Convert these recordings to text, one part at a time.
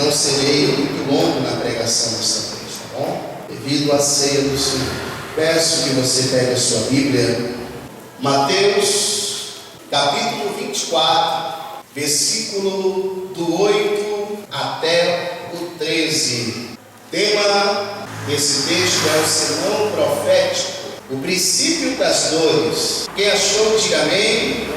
não serei muito longo na pregação desta vez, tá bom? Devido à ceia do Senhor. Peço que você pegue a sua Bíblia, Mateus, capítulo 24, versículo do 8 até o 13. Tema desse texto é o sermão profético, o princípio das dores. Quem achou, diga amém.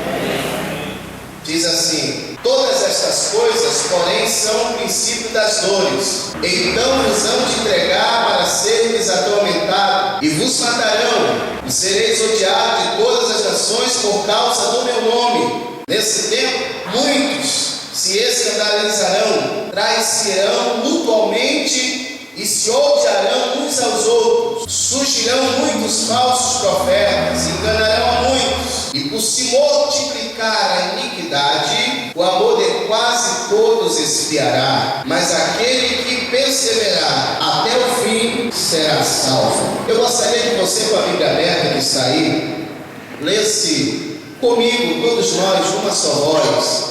Diz assim: todas estas coisas, porém, são o princípio das dores. Então vos hão de entregar para seres atormentados, e vos matarão, e sereis odiados de todas as nações por causa do meu nome. Nesse tempo, muitos se escandalizarão, trair-se-ão mutuamente e se odiarão uns aos outros. Surgirão muitos falsos profetas, enganarão a muitos. E por se multiplicar a iniquidade, o amor de quase todos esfriará. Mas aquele que perseverar até o fim será salvo. Eu gostaria que você, com a Bíblia aberta que está aí, lesse comigo, todos nós, numa só voz,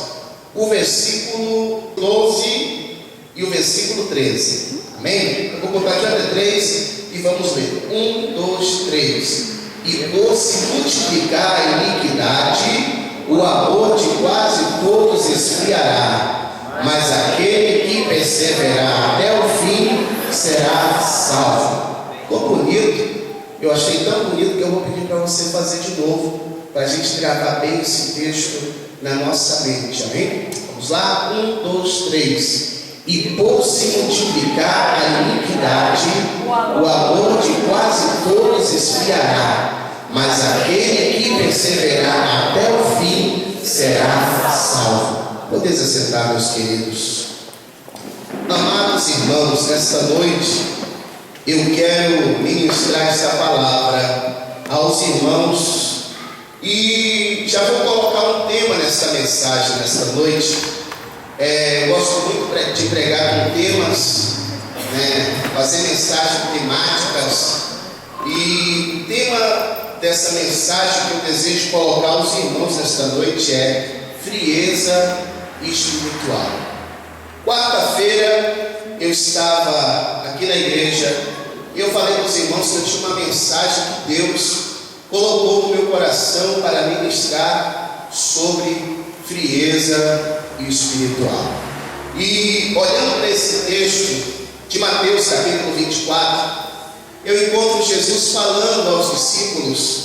o versículo 12 e o versículo 13. Amém? Eu vou contar de até 3 e vamos ler. 1, 2, 3. E por se multiplicar a iniquidade, o amor de quase todos esfriará, mas aquele que perseverar até o fim será salvo. Ficou bonito? Eu achei tão bonito que eu vou pedir para você fazer de novo, para a gente gravar bem esse texto na nossa mente. Amém? Vamos lá? 1, 2, 3. E por se multiplicar a iniquidade, o amor de quase todos esfriará, mas aquele que perseverar até o fim será salvo. Podeis assentar, meus queridos. Amados irmãos, nesta noite eu quero ministrar essa palavra aos irmãos e já vou colocar um tema nessa mensagem nesta noite. Eu gosto muito de pregar com temas, fazer mensagens temáticas, e o tema dessa mensagem que eu desejo colocar aos irmãos nesta noite é frieza espiritual. Quarta-feira eu estava aqui na igreja e eu falei para os irmãos que eu tinha uma mensagem que Deus colocou no meu coração para ministrar sobre frieza espiritual. E olhando para esse texto de Mateus capítulo 24, eu encontro Jesus falando aos discípulos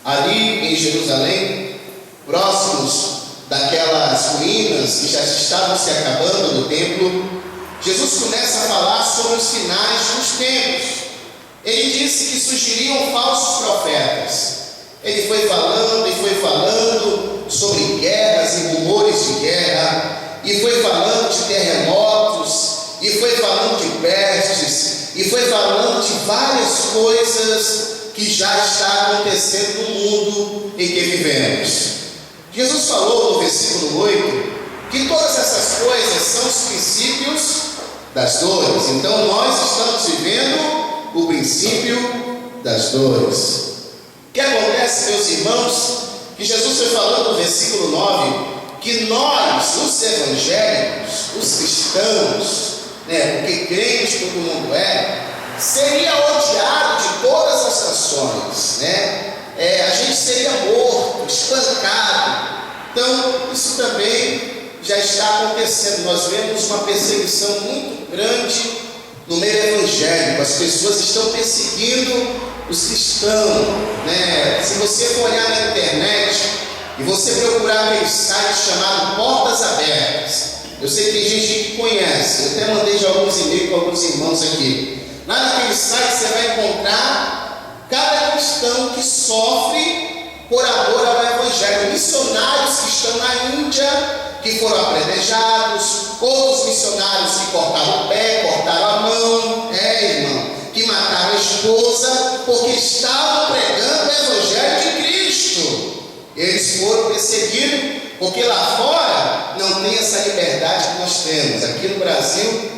ali em Jerusalém, próximos daquelas ruínas que já estavam se acabando no templo. Jesus começa a falar sobre os finais dos tempos. Ele disse que surgiriam falsos profetas. Ele foi falando sobre guerras e rumores de guerra, e foi falando de terremotos, e foi falando de pestes, e foi falando de várias coisas que já está acontecendo no mundo em que vivemos. Jesus falou no versículo 8 que todas essas coisas são os princípios das dores. Então nós estamos vivendo o princípio das dores. O que acontece, meus irmãos, que Jesus foi falando no versículo 9, que nós, os evangélicos, os cristãos, porque crentes todo mundo seria odiado de todas as nações, a gente seria morto, espancado. Então, isso também já está acontecendo. Nós vemos uma perseguição muito grande no meio evangélico. As pessoas estão perseguindo os cristãos, Se você for olhar na internet e você procurar aquele site chamado Portas Abertas, eu sei que tem gente que conhece, eu até mandei já alguns e-mails para alguns irmãos aqui. Lá naquele site você vai encontrar cada cristão que sofre por amor ao evangelho. Missionários que estão na Índia, que foram apedrejados, outros missionários que cortaram o pé, cortaram a mão, irmão, que mataram a esposa porque estavam pregando o evangelho de Cristo. Eles foram perseguidos porque lá fora não tem essa liberdade que nós temos. Aqui no Brasil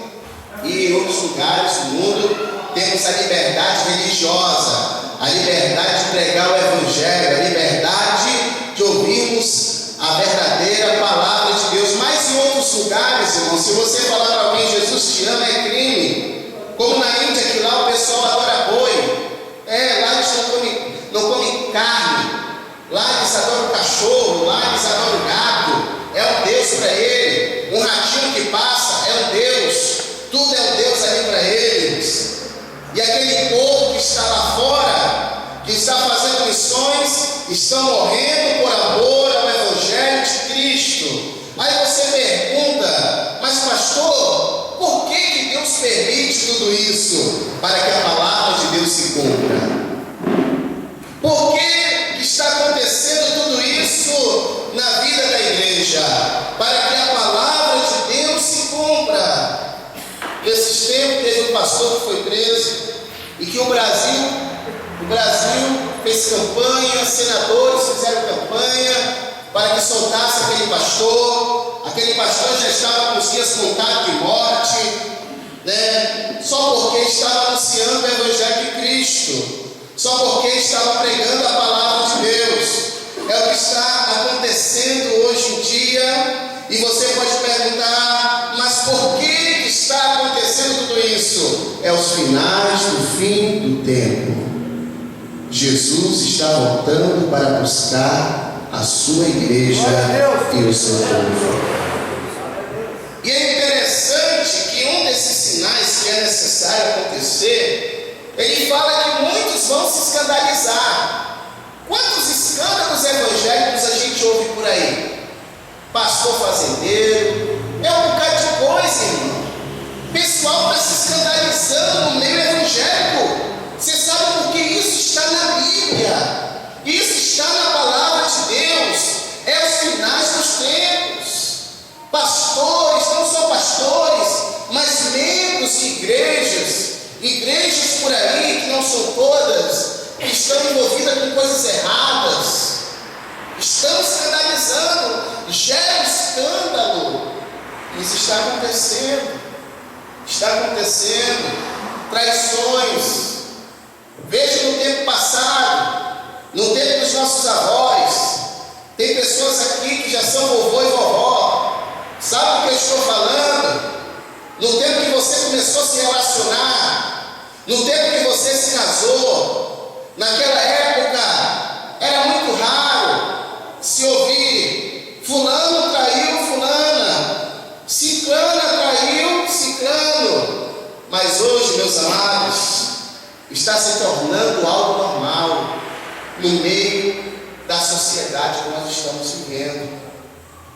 e em outros lugares do mundo temos a liberdade religiosa, a liberdade de pregar o evangelho, a liberdade de ouvirmos a verdadeira palavra de Deus. Mas em outros lugares lugares, irmão, se você falar para alguém Jesus te ama, é crime. Como na Índia, que lá o pessoal adora boi. Lá eles não comem carne. Lá eles adoram cachorro, lá eles adoram gato. É um Deus para ele. Um ratinho que passa é um Deus. Tudo é um Deus ali para eles. E aquele povo que está lá fora, que está fazendo missões, estão morrendo por amor ao Evangelho de Cristo. Aí você pergunta, mas pastor, por que Deus permite tudo isso? Para que a palavra de Deus se cumpra. Por que está acontecendo tudo isso na vida da igreja? Para que a palavra de Deus se cumpra. Nesses tempos teve um pastor que foi preso e que o Brasil fez campanha, senadores fizeram campanha para que soltasse aquele pastor. Aquele pastor já estava com os dias contados de morte, né? Só porque estava anunciando o Evangelho de Cristo, só porque estava pregando a palavra de Deus. É o que está acontecendo hoje em dia. E você pode perguntar, mas por que está acontecendo tudo isso? É os finais do fim do tempo. Jesus está voltando para buscar a sua igreja e o seu povo. E é interessante que um desses sinais que é necessário acontecer, ele fala que muitos vão se escandalizar. Quantos escândalos evangélicos a gente ouve por aí? Pastor fazendeiro, é um bocado de coisa, irmão. O pessoal está se escandalizando no meio evangélico. Você sabe por que isso está na Bíblia? Isso está na palavra de Deus. É os finais dos tempos. Pastores, não só pastores, mas membros de igrejas por aí, que não são todas, que estão envolvidas com coisas erradas, estão escandalizando, gera escândalo. Isso está acontecendo, traições. Veja no tempo passado, no tempo dos nossos avós, tem pessoas aqui que já são vovô e vovó. Sabe o que eu estou falando? No tempo que você começou a se relacionar, no tempo que você se casou, naquela época era muito raro se ouvir fulano traiu fulana, ciclana traiu ciclano. Mas hoje, meus amados, está se tornando algo normal no meio da sociedade que nós estamos vivendo.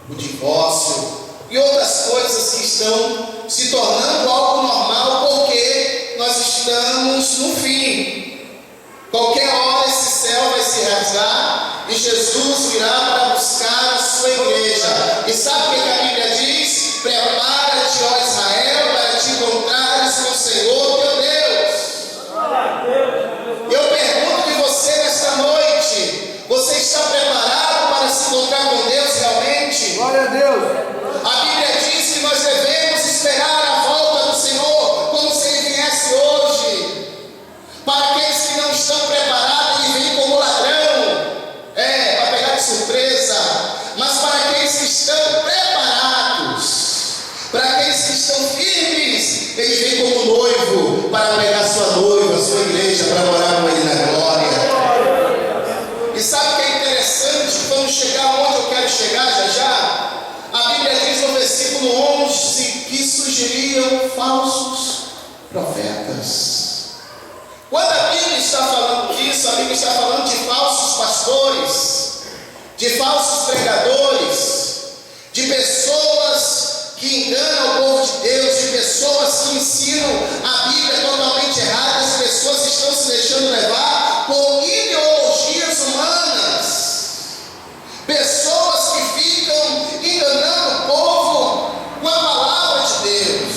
O divórcio e outras coisas que estão se tornando algo normal, porque nós estamos no fim. Qualquer hora esse céu vai se rasgar e Jesus virá para buscar a sua igreja. E sabe o que a Bíblia diz? Prepara-te, ó Israel, para te encontrares com o Senhor teu Deus. Eu pergunto de você nesta noite: você está preparado para se encontrar com Deus realmente? Glória a Deus. A Bíblia diz que nós devemos esperar a volta do Senhor como se Ele viesse hoje. Para aqueles que não estão preparados, Ele vem como ladrão, para pegar de surpresa. Mas para aqueles que estão preparados, para aqueles que estão firmes, Ele vem como noivo para pegar sua noiva, sua igreja, para morar com Ele na glória. E sabe o que é interessante? Vamos chegar onde eu quero chegar já. A Bíblia diz no versículo 11 que surgiriam falsos profetas. Quando a Bíblia está falando disso, a Bíblia está falando de falsos pastores, de falsos pregadores, de pessoas que enganam o povo de Deus, de pessoas que ensinam a Bíblia totalmente errada. As pessoas estão se deixando levar por ideologias humanas. Pessoas que ficam enganando o povo com a palavra de Deus.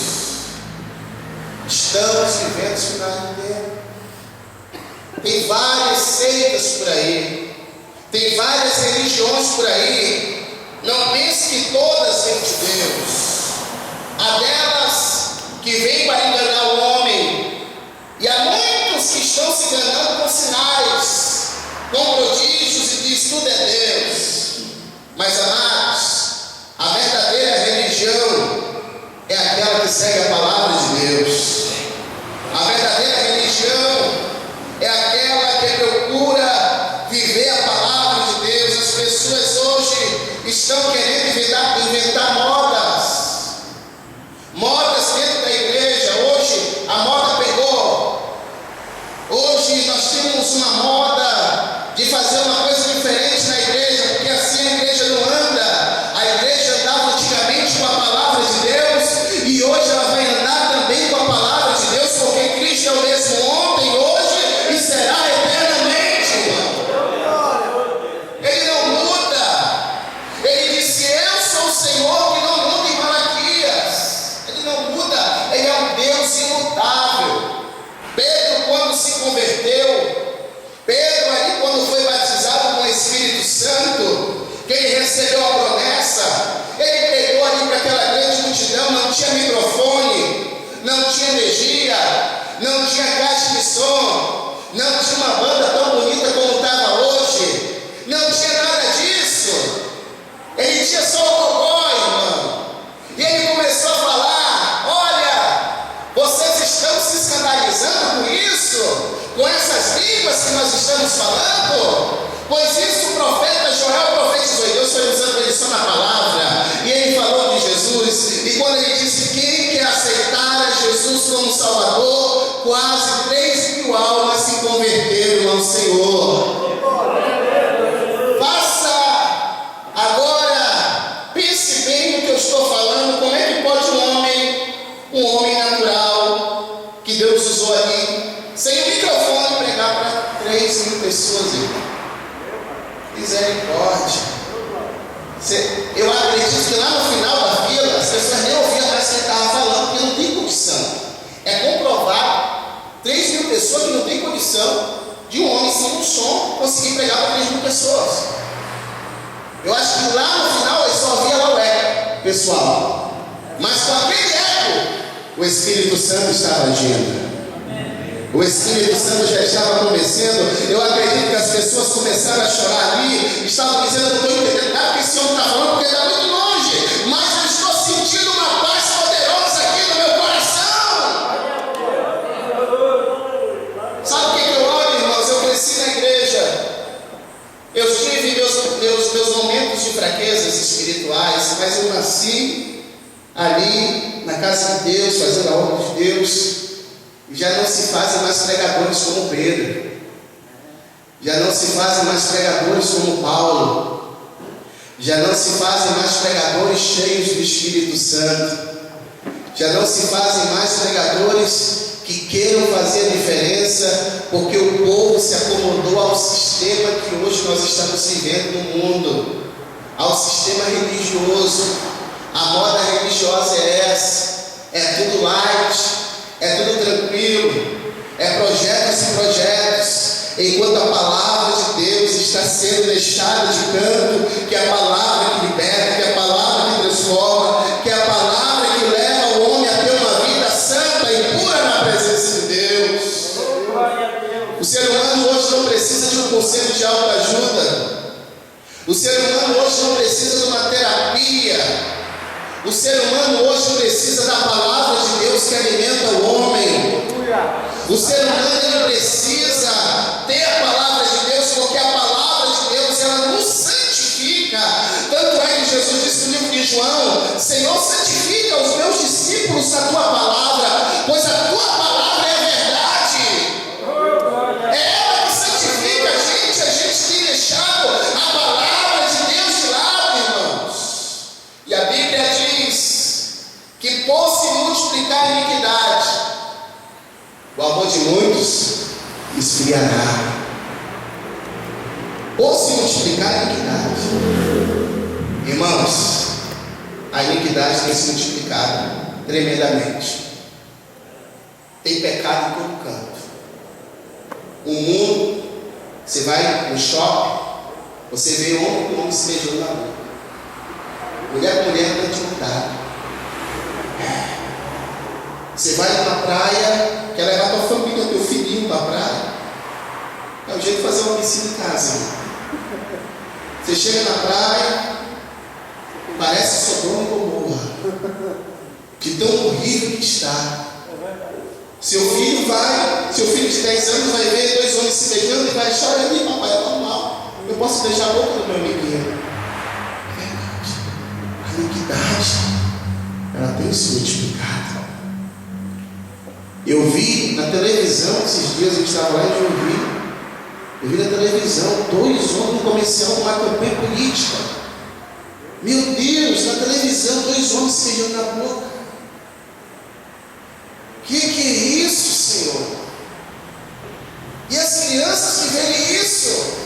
Estamos vivendo os finais do tempo. Tem várias seitas por aí, tem várias religiões por aí. Não pense que todas vêm de Deus. Há delas que vêm para enganar o homem, e há muitos que estão se enganando com sinais, com prodígios, e diz tudo é Deus. Mas amados, a verdadeira religião modas dentro da igreja. Hoje a moda pegou. Hoje nós temos uma moda de fazer uma coisa diferente na igreja, porque assim a igreja não anda. A igreja andava antigamente com a palavra de Deus e hoje ela vai andar também com a palavra de Deus, porque Cristo é o mesmo ontem, hoje e será eternamente, irmão. Ele não muda. Ele disse: eu sou o Senhor que não muda em Malaquias. Ele não muda, ele é um Deus imutável. Pedro, quando se converteu, Pedro ali quando foi batizado com o Espírito Santo, que ele recebeu a promessa, ele pregou ali para aquela grande multidão. Não tinha microfone, não tinha energia, não tinha caixa de som, não tinha uma banda tão bonita como estava hoje, não tinha nada disso. Ele tinha só o gogó, irmão. E ele começou a falar: olha, vocês estão se escandalizando com isso? Com essas línguas que nós estamos falando? Pois isso o profeta Joel profetizou, e Deus foi usando ele só na palavra, e ele falou de Jesus, e quando ele disse: quem quer aceitar a Jesus como Salvador, quase 3.000 almas se converteram ao Senhor. Faça agora, pense bem no que eu estou falando. Como é que pode um homem natural, que Deus usou ali, sem o microfone, pregar para 3.000 pessoas, irmão? Misericórdia. Eu acredito que lá no final da fila as pessoas nem ouviam mais o que ele estava falando, porque não tem condição. É comprovado 3.000 pessoas que não tem condição de um homem sem um som conseguir pregar para 3.000 pessoas. Eu acho que lá no final ele só ouvia lá o eco, pessoal. Mas com aquele eco, o Espírito Santo estava agindo. O Espírito Santo já estava convencendo. Eu acredito que as pessoas começaram a chorar ali, estavam dizendo: não estou entendendo nada que esse homem está falando, porque está muito longe, mas eu estou sentindo uma paz poderosa aqui no meu coração. Sabe o que eu olho, irmãos? Eu cresci na igreja, eu tive meus momentos de fraquezas espirituais, mas eu nasci ali na casa de Deus, fazendo a obra de Deus. Já não se fazem mais pregadores como Pedro, já não se fazem mais pregadores como Paulo, já não se fazem mais pregadores cheios do Espírito Santo, já não se fazem mais pregadores que queiram fazer a diferença, porque o povo se acomodou ao sistema que hoje nós estamos vivendo no mundo, ao sistema religioso. A moda religiosa é essa, é tudo light, é tudo tranquilo, é projetos e projetos, enquanto a palavra de Deus está sendo deixada de canto, que é a palavra que liberta, que é a palavra que transforma, que é a palavra que leva o homem a ter uma vida santa e pura na presença de Deus. O ser humano hoje não precisa de um conselho de autoajuda, o ser humano hoje não precisa de uma terapia. O ser humano hoje precisa da palavra de Deus que alimenta o homem. O ser humano ele precisa ter a palavra de Deus, porque a palavra de Deus ela nos santifica. Tanto é que Jesus disse no livro de João: Senhor, santifica os meus discípulos a tua palavra, pois a tua palavra é a verdade. É ela que santifica a gente tem deixado a palavra de Deus de lado, irmãos. E a Bíblia diz que por se multiplicar a iniquidade, o amor de muitos esfriará. Por se multiplicar a iniquidade, irmãos, a iniquidade tem se multiplicado tremendamente. Tem pecado em todo canto. O mundo, você vai no shopping, você vê homem com homem se beijando na boca, mulher com mulher dentro de um lugar. Você vai numa praia, quer levar tua família, teu filhinho para a praia. É o jeito de fazer uma piscina em casa. Você chega na praia, parece Sodoma e Gomorra, de tão horrível que está. Seu filho de 10 anos vai ver 2 homens se beijando e vai achar: olha ali, papai, é normal, eu posso beijar a boca do meu amiguinho. É verdade, a iniquidade ela tem se multiplicado. Eu vi na televisão, esses dias a gente estava lá em Joinville, eu vi na televisão 2 homens no comercial de uma campanha política. Meu Deus, na televisão 2 homens se beijando na boca. Que é isso, Senhor? E as crianças que veem isso?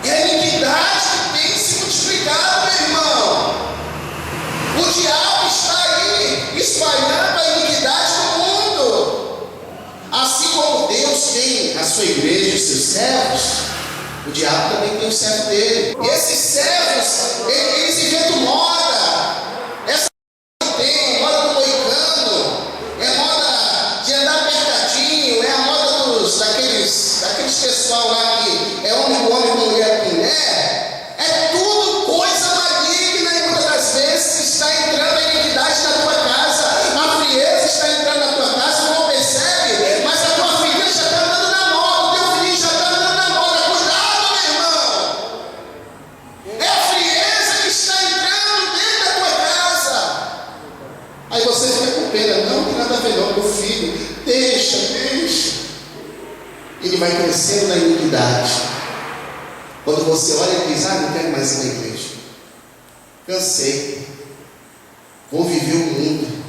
E a iniquidade que tem se multiplicado, meu irmão. O diabo está aí espalhando a iniquidade no mundo. Assim como Deus tem a sua igreja e os seus servos, o diabo também tem o servo dele. E esses servos, eles inventam moda. Essa tem moda do moicano, é moda de andar apertadinho, é a moda daqueles pessoal lá que é homem com homem, com mulher com mulher. É tudo coisa maligna e muitas das vezes está entrando a iniquidade na tua casa, a frieza está entrando na tua casa, tu não percebe, mas a tua filha já está andando na moda, o teu filho já está andando na moda. Cuidado, meu irmão! É a frieza que está entrando dentro da tua casa. Aí você fica com pena, não tem nada a ver não, meu filho, deixa. Ele vai crescendo na iniquidade. Quando você olha e diz, não quero mais ir na igreja, cansei, vou viver o mundo.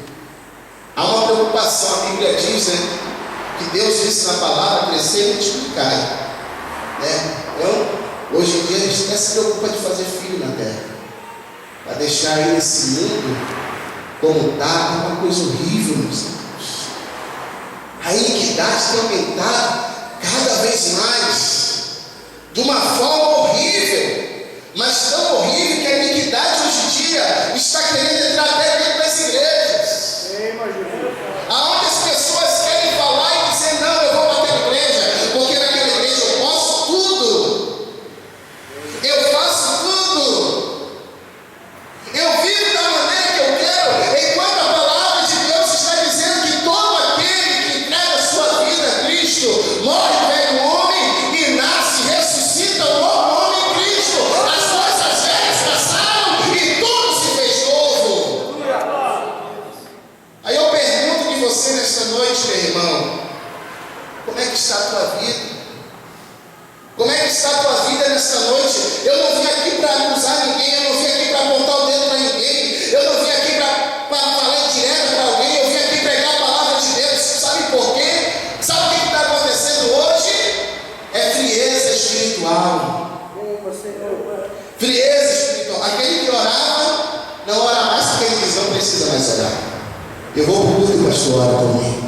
Há uma preocupação, a Bíblia diz, que Deus disse na palavra crescer e multiplicar, Então, hoje em dia a gente até se preocupa de fazer filho na terra, para deixar aí nesse mundo como está, é uma coisa horrível, meus irmãos. A iniquidade tem aumentado cada vez mais, de uma forma horrível, mas tão horrível que a iniquidade hoje em dia está querendo entrar até dentro das igrejas, aonde as pessoas querem falar e dizer, não, eu vou para aquela igreja, porque naquela igreja eu posso tudo, eu faço tudo, eu vivo da maneira que eu quero, enquanto a palavra de Deus está dizendo que todo aquele que entrega a sua vida a Cristo, morre o velho homem e nasce, ressuscita o novo homem em Cristo. As coisas velhas passaram e tudo se fez novo. Aí eu pergunto de você nesta noite, meu irmão, como é que está a tua vida? Como é que está a tua vida nesta noite? Eu não vim aqui para acusar ninguém, eu não vim aqui para apontar o dedo para ninguém, eu não vim aqui para falar direto para alguém, eu vim aqui pregar a palavra de Deus. Sabe por quê? Sabe o que está acontecendo hoje? É frieza espiritual. Frieza espiritual. Aquele que orava, não ora mais porque ele diz, não precisa mais orar. Eu vou para o culto e o pastor ora comigo.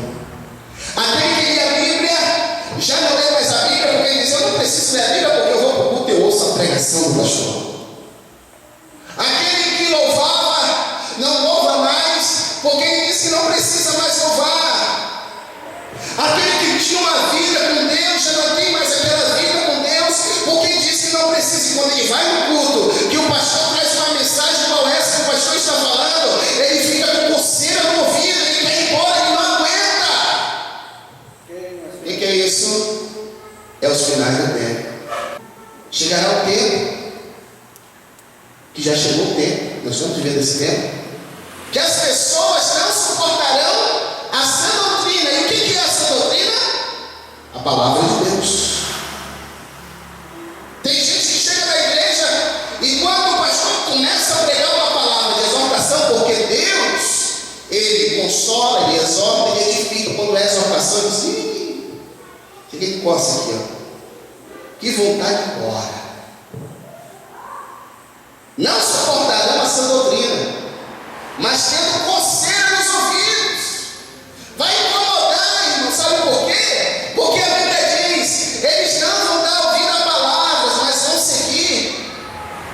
Aquele que lê a Bíblia, já não lê mais a Bíblia porque ele diz, eu não preciso ler a Bíblia porque eu vou para o culto e eu ouço a pregação do pastor. Aquele que louvava, não louva mais porque ele diz que não precisa mais louvar. Aquele que tinha uma vida com Deus, já não tem mais aquela vida com Deus, porque diz que não precisa. E quando ele vai no culto, que o pastor traz uma mensagem qual é essa que o pastor está falando, ele fica com coceira no ouvido, ele quer ir embora, ele não aguenta. E que é isso? É os finais do tempo. Chegará o tempo, que já chegou o tempo, nós estamos vivendo esse tempo, que as pessoas não suportarão a sã doutrina. E o que é a sã doutrina? A palavra de Deus. Tem gente que chega na igreja e quando o pastor começa a pregar uma palavra de exortação, porque Deus, ele consola, ele exorta, ele edifica. Quando é exortação, ele diz, cheguei de costa aqui, que vontade de embora. Não suportarão a sã doutrina, mas tendo coceira nos ouvidos. Vai incomodar, irmão, sabe por quê? Porque a Bíblia diz, eles não vão dar ouvido a palavras, mas vão seguir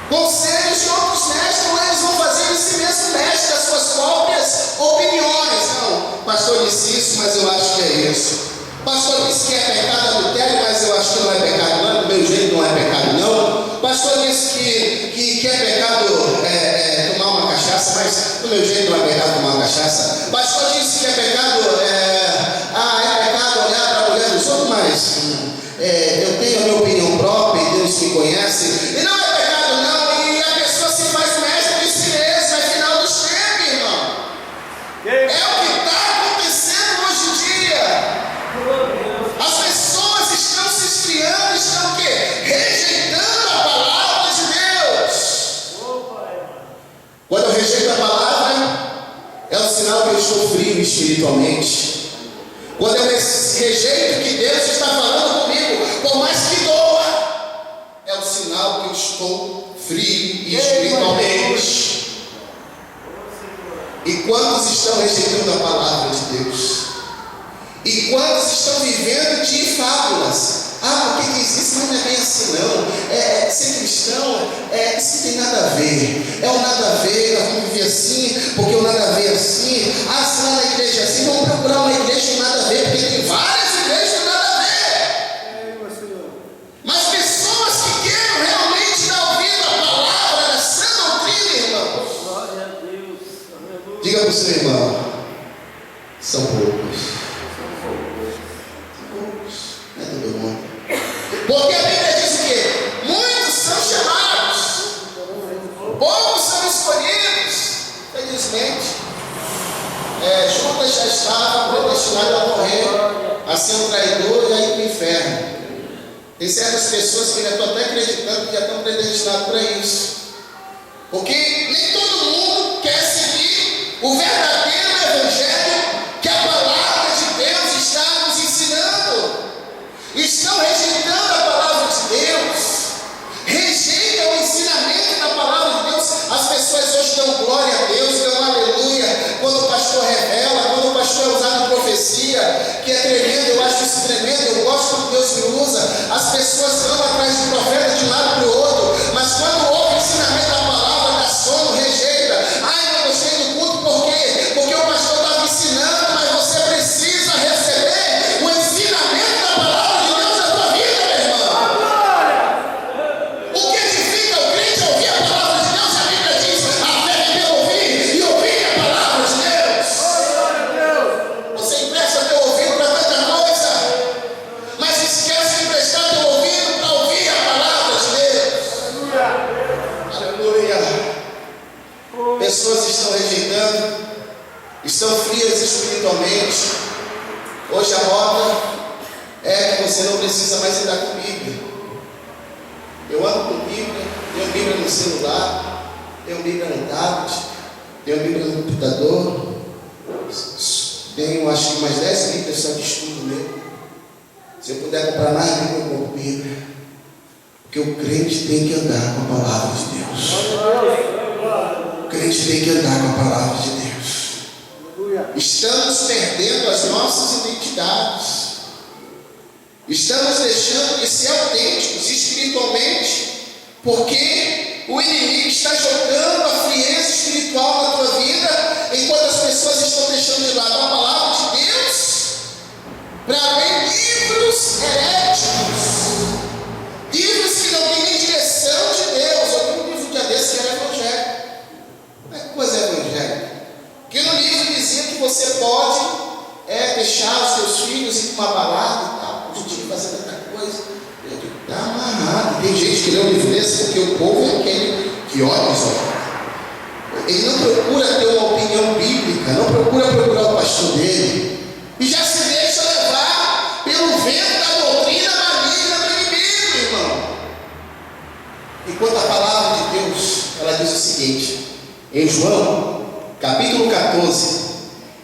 conselhos de outros mestres, ou eles vão fazer de si mesmo mestre das suas próprias opiniões. Não, o pastor disse isso, mas eu acho que é isso. O pastor disse que é pecado adultério, mas eu acho que não é pecado não, do meu jeito não é pecado não. O pastor disse que é pecado tomar uma cachaça, mas do meu jeito não é pecado tomar uma cachaça. O pastor disse que é pecado, é pecado olhar para a mulher dos outros, mas eu tenho a minha opinião própria e Deus me conhece. E não é pecado não, e a pessoa se faz mestre de si mesma, é final dos tempos. sinal que eu estou frio espiritualmente. Quando eu rejeito que Deus está falando comigo, por mais que doa, é o sinal que eu estou frio espiritualmente. E quantos estão rejeitando a palavra de Deus? E quantos estão vivendo de fábulas? Porque diz isso, mas não é bem assim não. Ser cristão, isso não tem nada a ver. É o nada a ver, nós vamos viver assim, porque o nada a ver é assim. Se lá na igreja é assim, vamos procurar uma igreja com nada a ver, porque tem várias igrejas com nada a ver. Mas pessoas que querem realmente dar ouvido à palavra da sã doutrina, irmãos. Glória a Deus. Diga para o seu irmão, são poucos. Não é todo mundo. Porque a Bíblia diz o quê? Muitos são chamados, poucos são escolhidos. Felizmente, Judas já estava predestinado a morrer, a ser um traidor e a ir para o inferno. Tem certas pessoas que já estão até acreditando que já estão predestinados para isso. Porque nem todo mundo quer seguir o verdadeiro evangelho que a palavra de Deus está nos ensinando. Estão rejeitando a palavra de Deus, rejeitam o ensinamento da palavra de Deus. As pessoas hoje dão glória a Deus, dão aleluia, quando o pastor revela, quando o pastor é usado em profecia, que é tremendo. Eu acho isso tremendo, eu gosto quando Deus me usa. As pessoas vão atrás de profeta de um lado para o outro, mas quando ouve o ensinamento da palavra, dá sono, rejeita. Não gostei do culto, por quê? Porque o pastor estava ensinando, mas você precisa receber o ensinamento da palavra. Pessoas estão rejeitando, estão frias espiritualmente. Hoje a moda é que você não precisa mais andar com Bíblia. Eu ando com Bíblia, tenho Bíblia no celular, tenho Bíblia no tablet, tenho Bíblia no computador, tenho acho que mais 10 Bíblias só de estudo mesmo. Se eu puder comprar mais Bíblia, eu compro Bíblia. Porque o crente tem que andar com a palavra de Deus. O crente tem que andar com a palavra de Deus. Estamos perdendo as nossas identidades. Estamos deixando de ser autênticos espiritualmente, porque o inimigo está jogando a frieza espiritual na tua vida, enquanto as pessoas estão deixando de lado a palavra de Deus para ler livros heréticos, livros que não têm nem direção de Deus. Eu vi um livro de desse que era evangelho. Como é que coisa é evangelho? Que no livro dizia que você pode deixar os seus filhos ir para uma balada e tal, curtir, fazer tanta coisa. Eu digo, está amarrado. Tem gente que lê um livro desse porque o povo é aquele que olha só. Ele não procura ter uma opinião bíblica, não procura procurar o pastor dele, e já se deixa levar pelo vento da doutrina maligna do inimigo, irmão. Enquanto a palavra de Deus, ela diz o seguinte, em João, capítulo 14,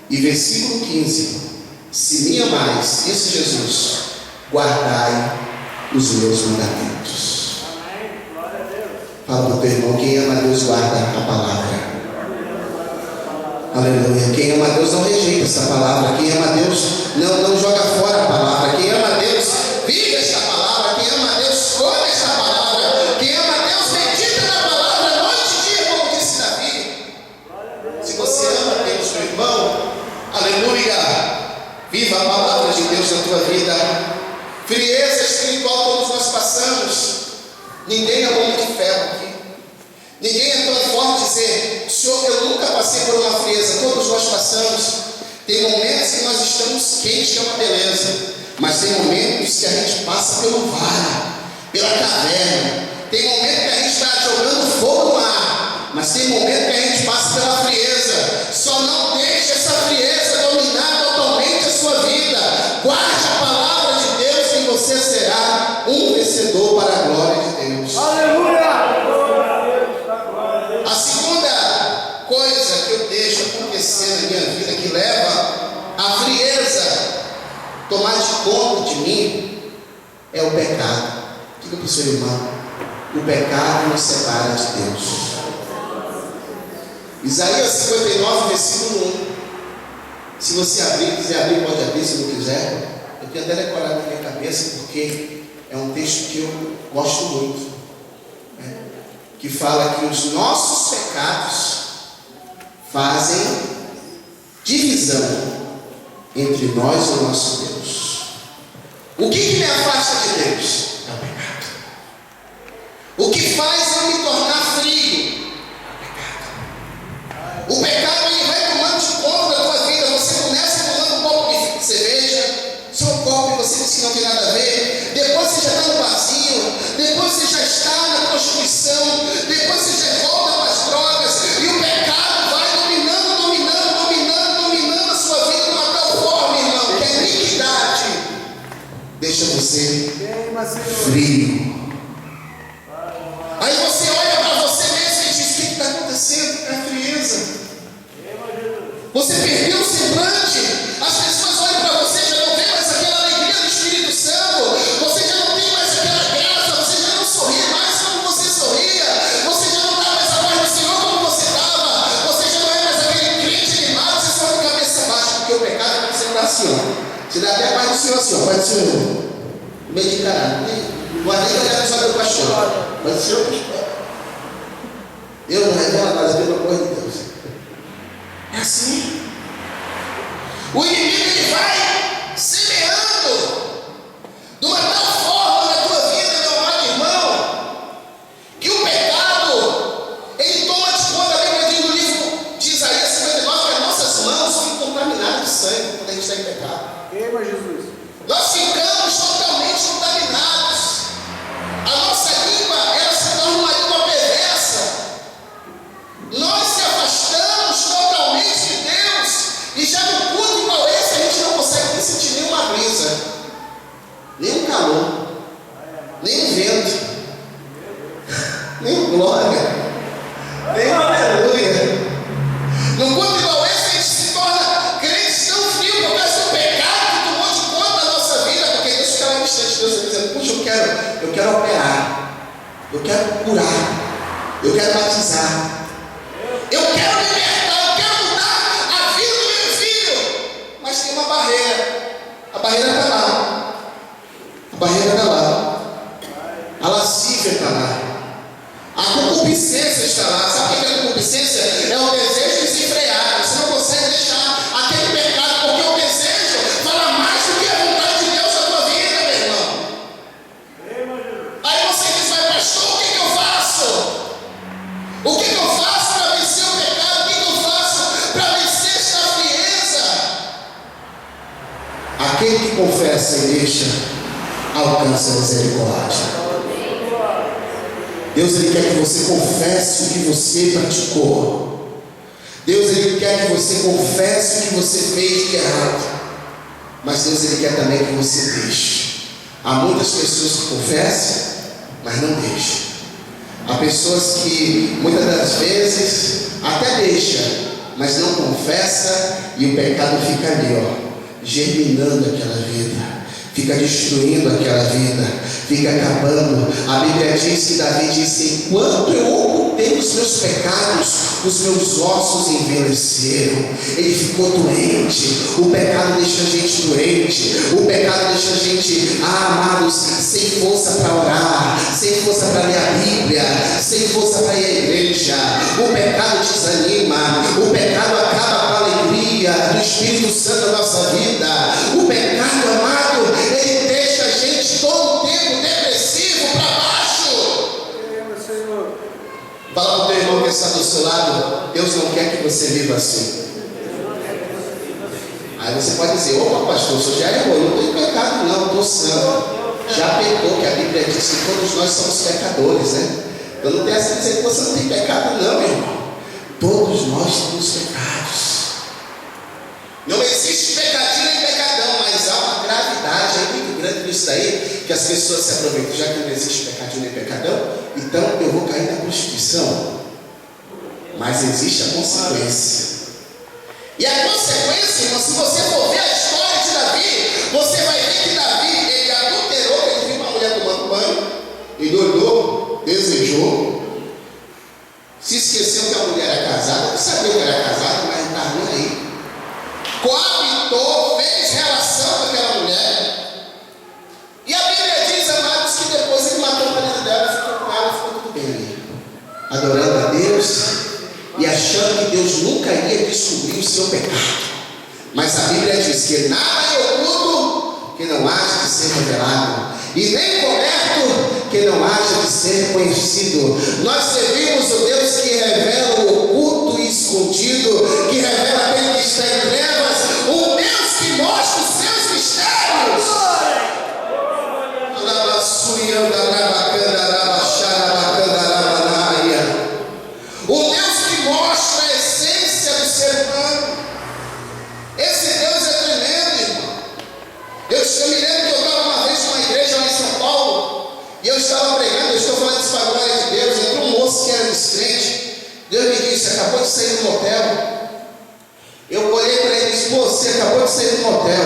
e versículo 15: se me amais, isso Jesus, guardai os meus mandamentos. Amém. Glória a Deus. Fala para o teu irmão, quem ama a Deus guarda a palavra. Aleluia. Quem ama a Deus não rejeita essa palavra. Quem ama a Deus não joga fora a palavra. Quem ama a Deus vive esta palavra. Quem ama a Deus come esta palavra. Quem ama a Deus medita na palavra noite e dia, como disse Davi. Se você ama a Deus, meu irmão, aleluia, viva a palavra de Deus na tua vida. Frieza espiritual todos nós passamos. Ninguém é homem de ferro aqui. Ninguém é tão forte dizer, Senhor, eu nunca passei por uma frieza. Todos nós passamos. Tem momentos que nós estamos quentes, que é uma beleza, mas tem momentos que a gente passa pelo vale, pela caverna. Tem momento que a gente está jogando fogo no ar, mas tem momento que a gente passa pela frieza. Só não deixe essa frieza dominar totalmente a sua vida. Guarde a palavra de Deus e você será um vencedor para a glória de Deus. Aleluia! A segunda coisa que eu deixo acontecer na minha tomar de conta de mim, é o pecado. Diga para o seu irmão: o pecado nos separa de Deus. Isaías 59, versículo 1. Se você quiser abrir, pode abrir, se não quiser. Eu tenho até decorado na minha cabeça, porque é um texto que eu gosto muito, né? Que fala que os nossos pecados fazem divisão entre nós e o nosso Deus. O que me afasta de Deus? É o pecado. O que faz eu me tornar frio? O pecado, ele vai tomando de conta da tua vida. Você começa tomando um copo de cerveja, só um copo, e você diz que não tem nada a ver. Depois você já está no vazio, depois você já está na prostituição, depois você já volta para as drogas, e o pecado vai dominando a sua vida de uma tal forma, irmão, que a iniquidade deixa você frio. Aí você olha para você mesmo e diz: o que está acontecendo? É a frieza. Você perdeu o semblante. As pessoas olham para você, já não tem mais aquela alegria do Espírito Santo. Você já não tem mais aquela graça. Você já não sorri mais como você sorria. Você já não dá mais a paz do Senhor como você dava. Você já não é mais aquele crente animado. Você só de cabeça baixa, porque o pecado é que você dá assim, ó. Você dá até a paz do Senhor assim, ó. Paz do Senhor. Meio de caralho. Não há nem olhar só do pastor. Paz do Senhor, pastor. Eu não revelo nada, pelo amor de Deus. É assim. O inimigo, ele vai semeando de uma tal forma na tua vida, meu amado irmão, que o pecado, ele toma de conta. A Bíblia diz no livro de Isaías 59 que as nossas mãos ficam contaminadas de sangue quando a gente está em pecado. Queima, Jesus. Nós ficamos totalmente contaminados. A nossa língua, ela se torna uma língua perversa. Nós se afastamos totalmente de Deus. E já no culto igual esse, a gente não consegue nem sentir nenhuma brisa, nem um calor, nem um vento, nem um glória, nem um aleluia. No culto igual esse, a gente se torna crentes tão frios por causa do pecado que tomou de conta da nossa vida. Porque Deus fica lá distante de Deus, dizendo: puxa, eu quero operar, eu quero curar, eu quero batizar, eu quero libertar, eu quero mudar a vida do meu filho. Mas tem uma barreira. A barreira está lá. A barreira está lá. A lascívia está lá. A concupiscência está lá. Sabe o que é a concupiscência? É o desejo desenfreado. Você não consegue deixar aquele pecado, porque o desejo fala mais do que a vontade de Deus na tua vida, meu irmão. Aí você diz: mas pastor, o que eu faço? O que eu faço para vencer o pecado? O que eu faço para vencer esta frieza? Aquele que confessa e deixa, alcança a misericórdia. Deus, ele quer que você confesse o que você praticou. Deus, ele quer que você confesse o que você fez de errado. Mas Deus, ele quer também que você deixe. Há muitas pessoas que confessam, mas não deixam. Há pessoas que muitas das vezes até deixam, mas não confessa, e o pecado fica ali, ó, germinando aquela vida, fica destruindo aquela vida, fica acabando. A Bíblia diz que Davi disse: enquanto eu ocultei os meus pecados, os meus ossos envelheceram. Ele ficou doente. O pecado deixa a gente doente. O pecado deixa a gente, amados, sem força para orar, sem força para ler a Bíblia, sem força para ir à igreja. O pecado desanima. O pecado acaba com a alegria do Espírito Santo na nossa vida. O pecado, amado, ele deixa a gente todo o tempo depressivo para baixo. Fala para o teu irmão que está do seu lado: Deus não quer que você viva assim. Aí você pode dizer: opa, pastor, você já errou. Eu não estou em pecado, não, estou santo. Já pecou, que a Bíblia diz que todos nós somos pecadores, né? Eu não tenho essa de dizer que você não tem pecado, não, meu irmão. Todos nós temos pecados. Não existe pecadinho nem pecadão, mas há uma gravidade aí muito grande nisso aí, que as pessoas se aproveitam. Já que não existe pecadinho nem pecadão, então eu vou cair na prostituição. Mas existe a consequência. E a consequência, irmão, se você for ver a história de Davi, você endoidou, desejou, se esqueceu que a mulher era casada, não sabia que era casada, mas não estava nem aí. Coabitou, fez relação com aquela mulher. E a Bíblia diz, amados, que depois ele matou o marido dela, ficou com ela, ficou tudo bem. Adorando a Deus e achando que Deus nunca ia descobrir o seu pecado. Mas a Bíblia diz que nada é oculto que não haja de ser revelado, e nem coberto que não haja de ser conhecido. Nós servimos o Deus que revela o oculto e escondido, que revela aquele que está em trevas, o Deus que mostra os seus mistérios. O Deus que mostra a essência do ser humano. Esse Deus é tremendo, irmão. Eu me lembro que eu estava uma vez numa igreja lá em São Paulo, e eu estava pregando, eu estou falando isso para a glória de Deus. Entrou um moço que era descrente. Deus me disse: acabou de sair do motel. Eu olhei para ele e disse: você acabou de sair do motel,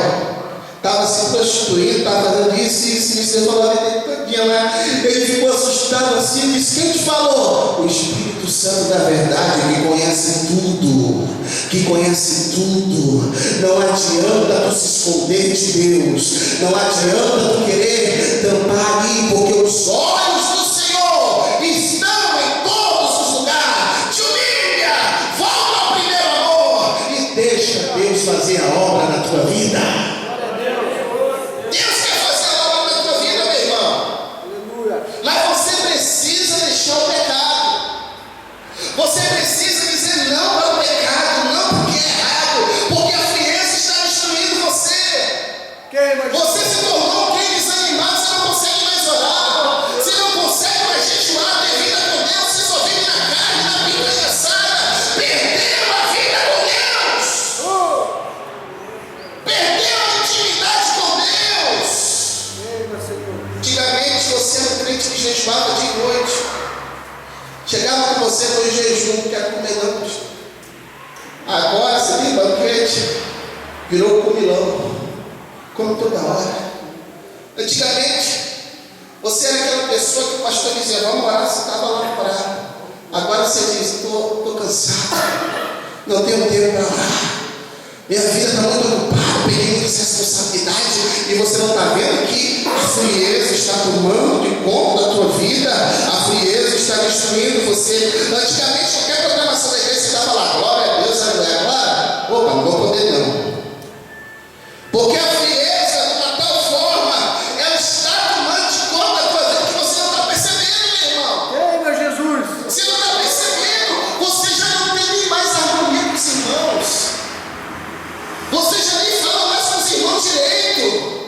estava se prostituindo, estava fazendo isso, você falou a vida todinha, né? Ele ficou assustado assim e disse: quem te falou? O Espírito Santo da verdade, que conhece tudo, que conhece tudo. Não adianta tu se esconder de Deus, não adianta tu querer tampar ali, porque os olhos do Senhor estão em todos os lugares. Te humilha, volta ao primeiro amor e deixa Deus fazer a obra na tua vida. Deus quer fazer a obra na tua vida, meu irmão. Mas você precisa deixar o pecado. Você precisa dizer não para o pecado, não porque é errado, porque a frieza está destruindo você. Você se tornou alguém desanimado, você não consegue mais orar, você não consegue mais jejuar, ter vida com Deus, você só vive na carne, na vida cansada. Perdeu a vida com Deus. Perdeu a intimidade com Deus. Antigamente você era um crente que jejuava de noite. Chegava com você no jejum, não quero comer não. Agora você tem banquete, virou comilão, come toda hora. Antigamente você era aquela pessoa que o pastor dizia: vamos orar, você estava lá no prato. Agora você diz: estou cansado, não tenho tempo para orar, minha vida está muito ocupada, peguei muitas responsabilidades. E você não está vendo que a frieza está tomando de conta da tua vida, a frieza está destruindo você. Antigamente, qualquer programação da igreja, você estava lá: glória a Deus, aleluia. Agora, opa, não vou poder não, porque a frieza, de uma tal forma, ela está tomando de conta da tua vida que você não está percebendo, meu irmão. Meu Jesus. Você não está percebendo, você já não tem nem mais harmonia com os irmãos, você já nem fala mais com os irmãos direito.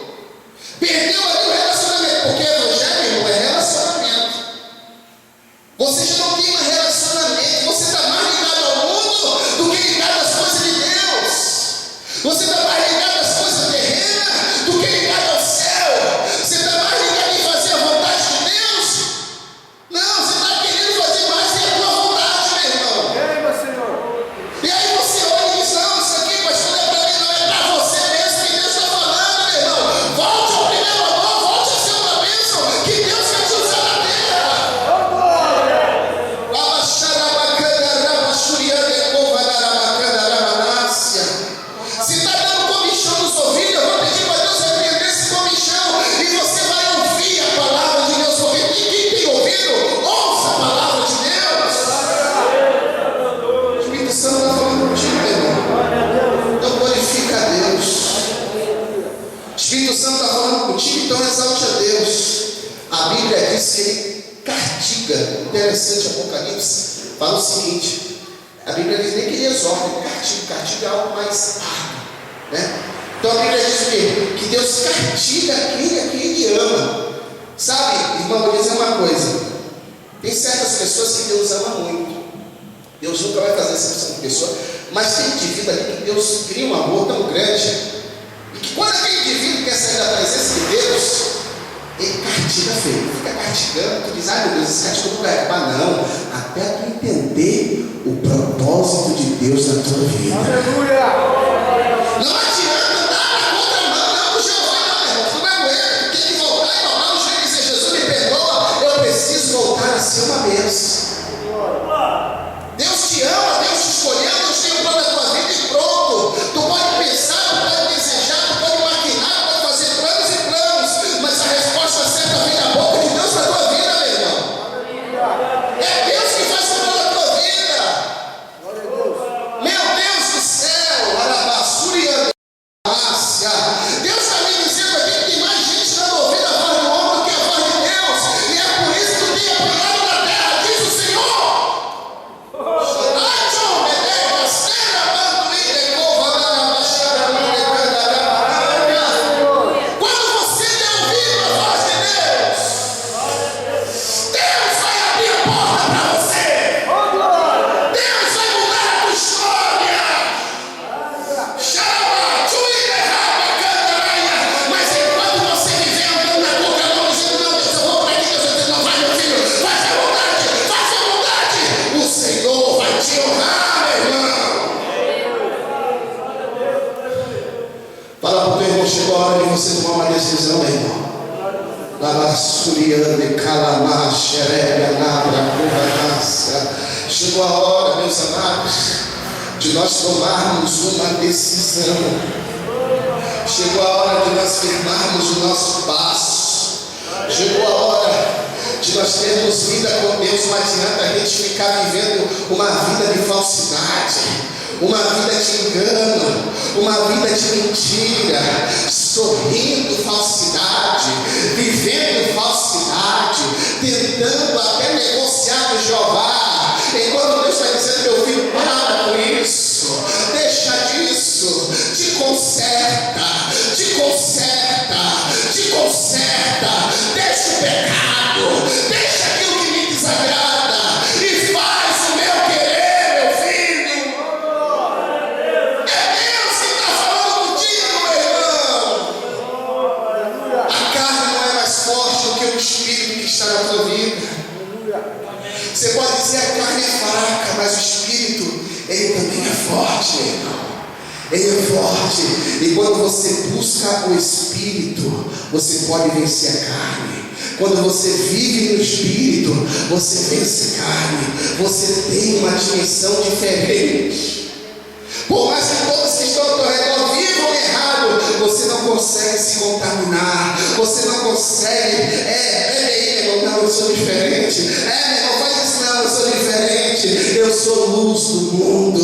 Perdeu ali o relacionamento, porque evangelho, irmão, é relacionamento. Você já não tem mais relacionamento, você está mais ligado ao mundo do que ligado às coisas de Deus. Você está mais ligado às coisas terrenas do que ligado ao céu. Você está mais ligado em fazer a vontade de Deus. Não, você está querendo fazer mais que a tua vontade, meu irmão. Meu Senhor. E aí você olha e diz: não, isso aqui, pastor, não é para mim, não é para você mesmo que Deus está falando, meu irmão. Volte ao primeiro amor, volte a ser uma bênção que Deus quer te usar na terra. Se está dando comichão nos ouvidos, eu vou pedir para Deus repreender esse comichão e você vai ouvir a palavra de Deus. Porque quem tem ouvido, ouça a palavra de Deus. O Espírito Santo está falando contigo, meu irmão. Então glorifica a Deus. O Espírito Santo está falando contigo, então exalte a Deus. A Bíblia diz que ele castiga. Interessante, Apocalipse fala o seguinte: a Bíblia diz nem que ele exorta, ele castiga é algo mais árduo, né? Então a Bíblia diz que Deus castiga aquele a quem ele ama. Sabe, irmão, vou dizer uma coisa: tem certas pessoas que Deus ama muito. Deus nunca vai fazer exceção de pessoa, mas tem indivíduo ali que Deus cria um amor tão grande, e que quando aquele indivíduo quer sair da presença de Deus, ele castiga feio, fica castigando. Tu diz: ai meu Deus, esse castigo não vai acabar, não, até tu entender o propósito de Deus na tua vida. Não adianta andar na contramão, não, o Jeová não, meu irmão. Tu não aguenta, tu tem que voltar e dobrar o joelho e dizer: Jesus, me perdoa, eu irmão, chegou a hora de você tomar uma decisão, meu irmão. Chegou a hora, meus amados, de nós tomarmos uma decisão. Chegou a hora de nós firmarmos o nosso passo. Chegou a hora de nós termos vida com Deus. Não adianta a gente ficar vivendo uma vida de falsidade, uma vida de engano, uma vida de mentira, sorrindo falsidade, vivendo falsidade, tentando até negociar com Jeová, enquanto Deus está dizendo: meu filho, para com isso, deixa disso, te conserta, deixa o pecado, deixa aquilo que me desagrada e faz o meu querer, meu filho. É Deus que está falando contigo, meu irmão. A carne não é mais forte do que o Espírito que está na tua vida. Você pode dizer: a carne é fraca, mas o Espírito, ele também é forte, meu irmão. Ele é forte. E quando você busca o Espírito, você pode vencer a carne. Quando você vive no Espírito, você vence a carne. Você tem uma dimensão diferente. Por mais que todos que estão ao teu redor vivam errado, você não consegue se contaminar. Você não consegue. Meu irmão, não, eu sou diferente. Meu irmão, faz isso, não, eu sou diferente. Eu sou luz do mundo.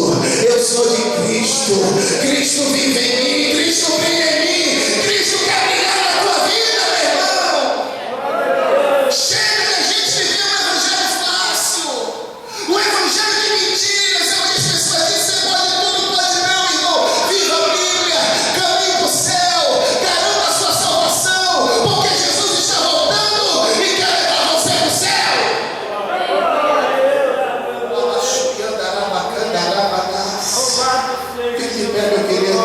Eu sou de Cristo. Cristo vive em mim. Cristo brilha em mim. Cristo quer brilhar na tua vida, meu irmão. Chega da gente viver um evangelho fácil. Um evangelho de mentiras. É onde as pessoas dizem: você pode tudo, pode não, irmão. Viva a Bíblia. Caminhe para o céu. Garanta a sua salvação. Porque Jesus está voltando e quer levar você para o céu. Fique de pé, meu querido.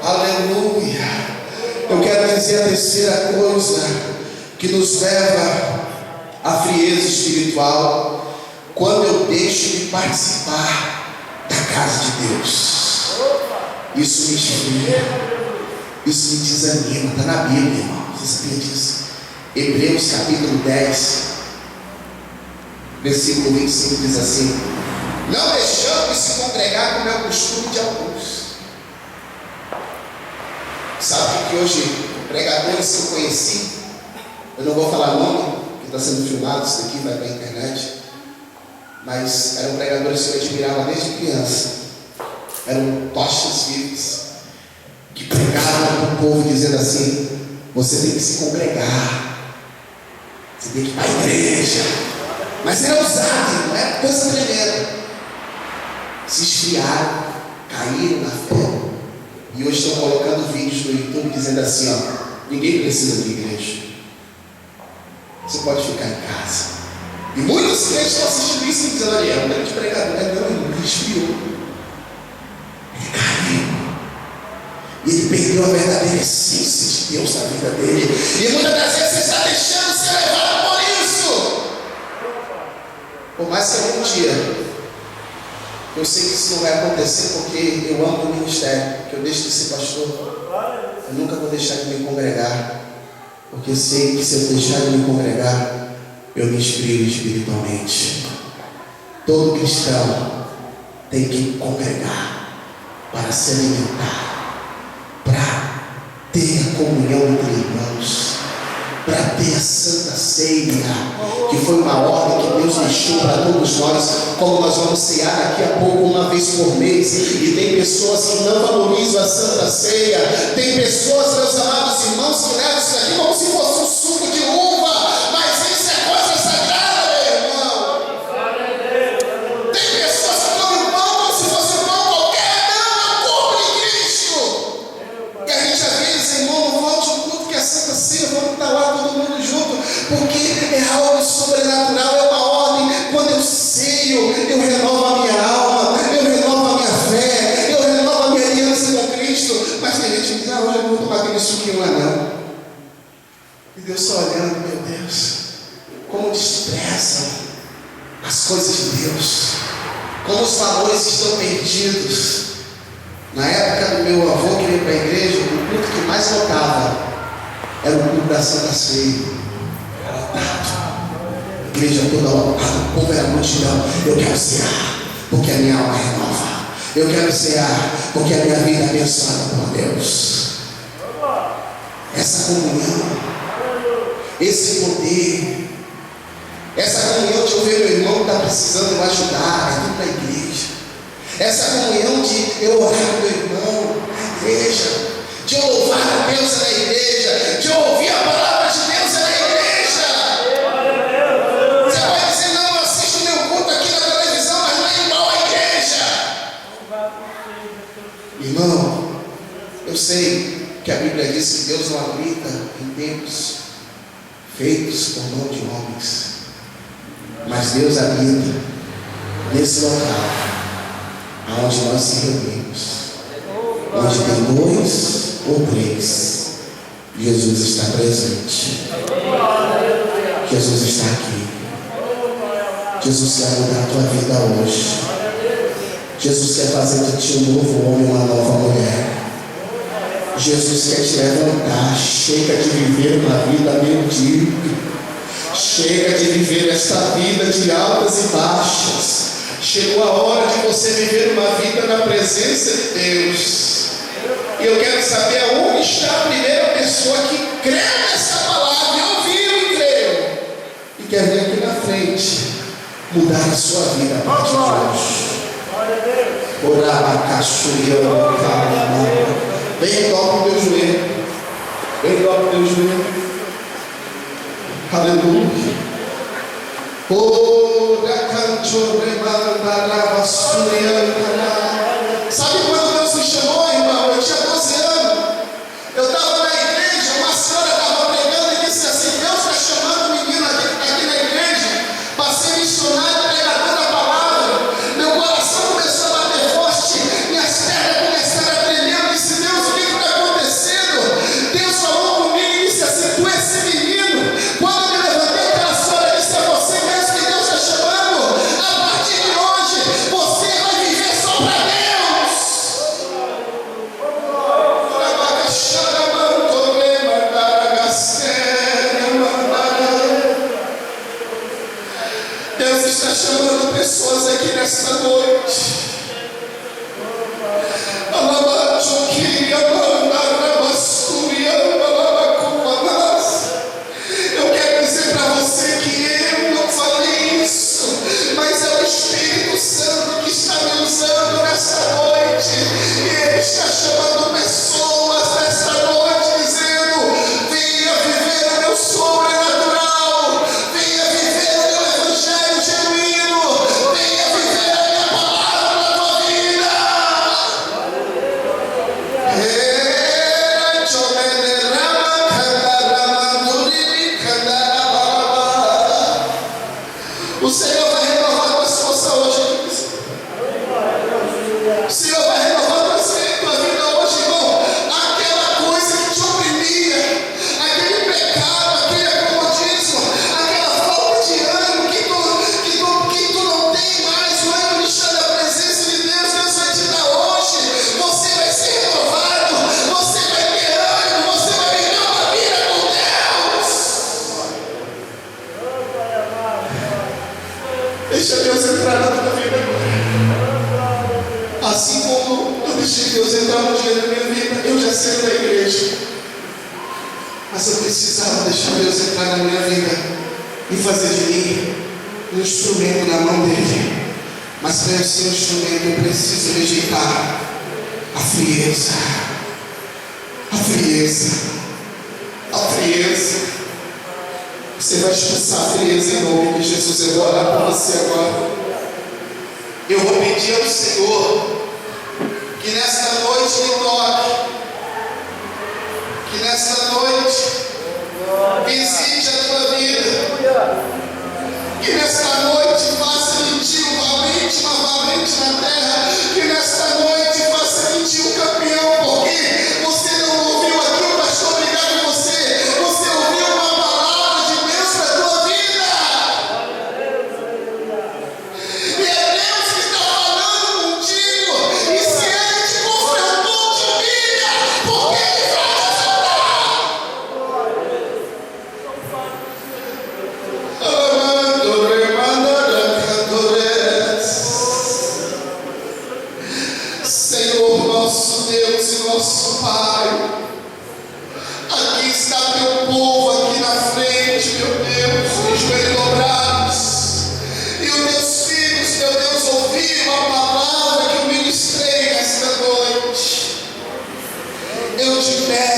Aleluia. Eu quero dizer a terceira coisa que nos leva à frieza espiritual: quando eu deixo de participar da casa de Deus. Isso me esfria, isso me desanima. Está na Bíblia, irmão. Você sabia disso? Hebreus capítulo 10, versículo 25 diz assim: não deixando de se congregar como é o costume de alguns. Sabe que hoje pregadores que eu conheci, eu não vou falar nome, que está sendo filmado, isso daqui vai para a internet, mas eram pregadores que eu admirava desde criança. Eram tochas vivas que pregavam para o povo dizendo assim: você tem que se congregar, você tem que ir para a igreja. Mas era usado, não é coisa tremenda. Se esfriaram, caíram na fé, e hoje estão colocando vídeos no YouTube dizendo assim: ó, ninguém precisa de igreja, você pode ficar em casa. E muitos crentes estão assistindo isso e dizendo: olha, é um grande pregador. Não, ele esfriou. Ele caiu. E ele perdeu a verdadeira essência de Deus na vida dele. E muitas das vezes você está deixando ser levado por isso. Por mais que algum dia, eu sei que isso não vai acontecer, porque eu amo o ministério, que eu deixo de ser pastor. Eu nunca vou deixar de me congregar, porque sei que se eu deixar de me congregar, eu me esfrio espiritualmente. Todo cristão tem que congregar para se alimentar, para ter a comunhão entre irmãos, para ter a Santa Ceia, que foi uma ordem que Deus deixou para todos nós, como nós vamos cear daqui a pouco, uma vez por mês. E tem pessoas que não valorizam a Santa Ceia. Tem pessoas, meus amados irmãos, que levam isso aqui como se fosse um suco de uva, mas isso é coisa sagrada, meu irmão. Tem pessoas que comem pão como se fosse um pão qualquer. Não, é o corpo de Cristo. E a gente avisa: irmão, não volte no culto que é a Santa Ceia, vamos estar lá todo mundo junto, porque é algo sobrenatural, é uma ordem. Quando eu ceio, eu renovo a minha alma, eu renovo a minha fé, eu renovo a minha aliança com Cristo. Mas tem gente que diz: hoje eu não vou tomar aquele suquinho lá, não. Deus só olhando, meu Deus, como desprezam as coisas de Deus, como os valores estão perdidos. Na época do meu avô que veio para a igreja, o culto que mais lotava era o culto da Santa Ceia. Era lotado, a igreja toda lotada, o povo era multidão. Eu quero cear, porque a minha alma renova. Eu quero cear, porque a minha vida é abençoada por Deus. Essa comunhão, esse poder, essa comunhão de eu ver meu irmão que está precisando me ajudar, é tudo na igreja. Essa comunhão de eu orar com meu irmão na igreja, de eu louvar a Deus na igreja, de eu ouvir a palavra de Deus na igreja. Você pode dizer, não, eu assisto meu culto aqui na televisão, mas não é igual à igreja. Irmão, eu sei que a Bíblia diz que Deus não habita em templos feitos por mão de homens, mas Deus habita nesse local aonde nós se reunimos, onde tem 2 ou 3, Jesus está presente. Jesus está aqui. Jesus quer mudar a tua vida hoje. Jesus quer fazer de ti um novo homem, uma nova mulher. Jesus quer te levantar. Chega de viver uma vida medíocre. Chega de viver esta vida de altas e baixas. Chegou a hora de você viver uma vida na presença de Deus. E eu quero saber aonde está a primeira pessoa que crê nessa palavra, e ouviu e creu, e quer vir aqui na frente mudar a sua vida a partir de hoje. Vem, dobra o teu joelho. Vem, dobra o teu joelho. Aleluia. Sabe quando Deus me chamou, irmão? Eu tinha 12 anos. Eu estava na igreja, uma senhora estava pregando e disse assim: Deus está chamando o menino aqui na igreja para ser missionário, pregador da palavra. Meu coração começou a bater forte, minhas pernas começaram a tremer. Eu disse: Deus, o que está acontecendo? Deus falou comigo e disse assim: tu és esse menino. Quando eu me levantei, aquela senhora disse: é você mesmo que Deus está chamando. A partir de hoje, você vai viver só para Deus. Deus está chamando pessoas aqui nesta noite. Eu quero dizer para você que eu não falei isso, mas é o Espírito Santo que está me usando nesta noite. E Ele está chamando pessoas nesta noite, dizendo: venha viver o meu sobrenatural, venha viver o meu evangelho genuíno, venha viver a minha palavra na tua vida. O Senhor vai renovar tua força hoje. O Senhor vai renovar tua vida hoje, irmão. Aquela coisa que te oprimia, aquele pecado, aquele acomodismo, aquela falta de ânimo que tu não tem mais, o ânimo de estar na presença de Deus, Deus vai te dar hoje. Você vai ser renovado, você vai ter ânimo, você vai viver uma vida com Deus. Deixa Deus entrar na tua vida agora. Assim como eu deixei Deus entrar no dia da minha vida, eu já sei da igreja. Mas eu precisava deixar Deus entrar na minha vida e fazer de mim um instrumento na mão dele. Mas para eu ser um instrumento, eu preciso rejeitar a frieza. A frieza. A frieza. Você vai expulsar a frieza em nome de Jesus. Eu vou orar por você agora. Eu vou pedir ao Senhor que nesta noite me toque, que nesta noite visite a tua vida, que nesta noite faça de ti um valente novamente na terra, que nesta noite faça de ti um campeão, porque você não ouviu aqui o pastor brigar com você, você ouviu uma palavra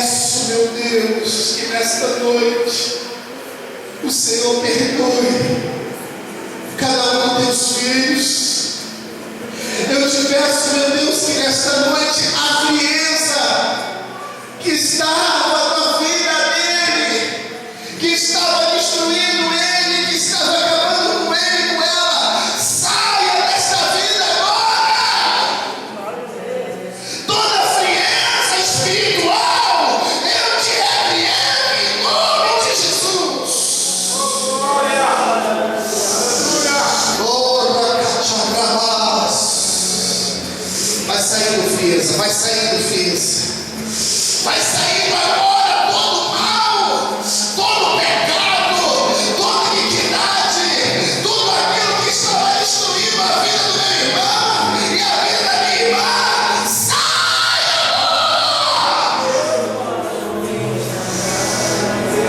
peço, meu Deus, que nesta noite o Senhor perdoe cada um dos teus filhos. Eu te peço, meu Deus, que nesta noite a frieza que estava na vida dele, que estava destruindo ele, que estava acabando com ele, com ela, saia desta vida agora. Toda frieza espiritual, eu te repreendo em nome de Jesus. Vai saindo frieza, vai saindo frieza. Vai saindo agora todo mal, todo pecado, toda iniquidade, tudo aquilo que estava destruindo a vida do meu irmão e a vida da minha irmã. Saia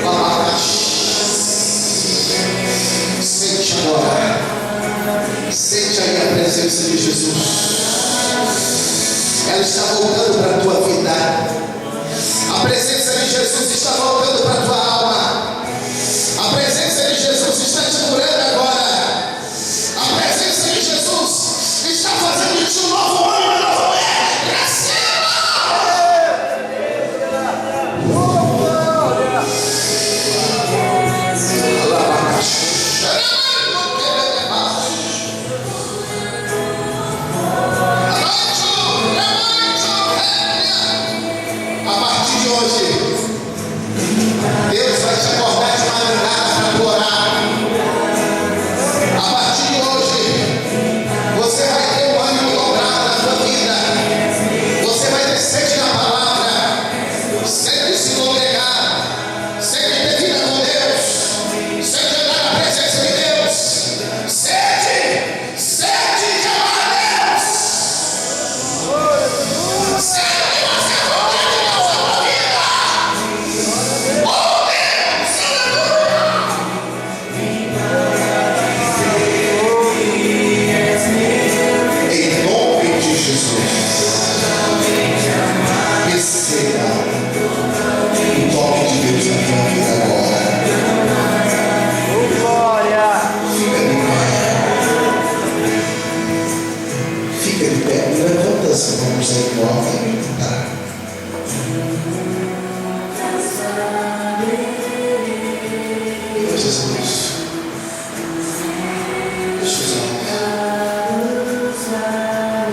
agora! Sente agora, sente aí a presença de Jesus. Ela está voltando para a tua vida. A presença de Jesus está voltando para a tua alma. A presença de Jesus está te curando agora. A presença de Jesus está fazendo de ti um novo homem, uma nova mulher. Receba! A partir de hoje, Deus vai te acordar de madrugada para tu orar. A partir de hoje, você vai ter um ânimo dobrado na tua vida. Você vai ter sede da palavra, sede de se congregar, sede de ter vida com Deus, sede de andar na presença de Deus, sede de amar a Deus, sede de você voltar de Deus na tua vida. Oh Deus, em nome de Jesus, receba o toque de Deus na tua vida agora. Fica de pé, levanta as mãos aí, volta, tá? Jesus,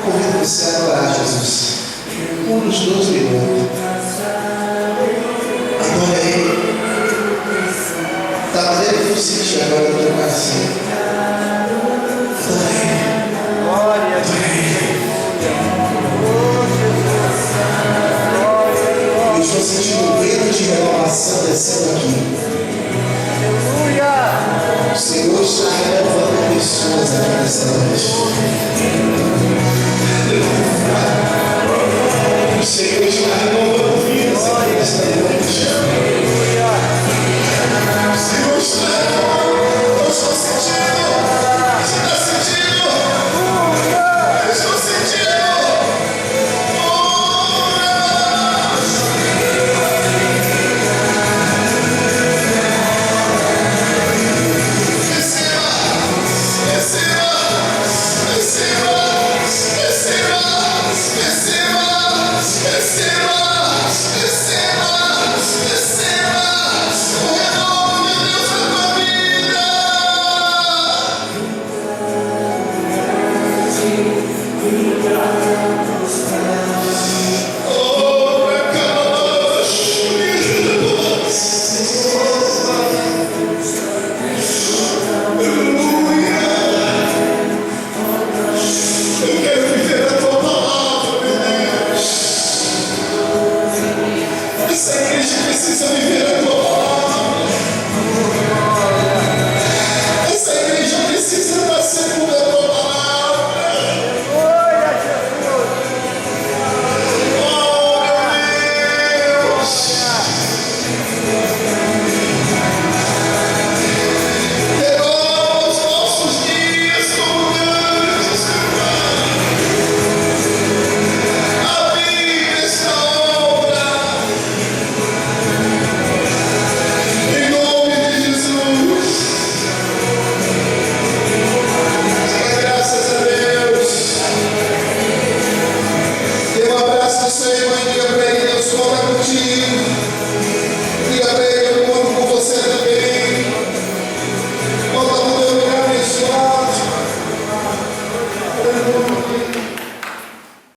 convido você a adorar Jesus por uns 12 minutos. Adora Ele da maneira que você sentir agora no teu coração. Adora Ele. Glória a Eu estou sentindo um vento de renovação descendo aqui. O Senhor está renovando pessoas aqui nessa noite. O Senhor está renovando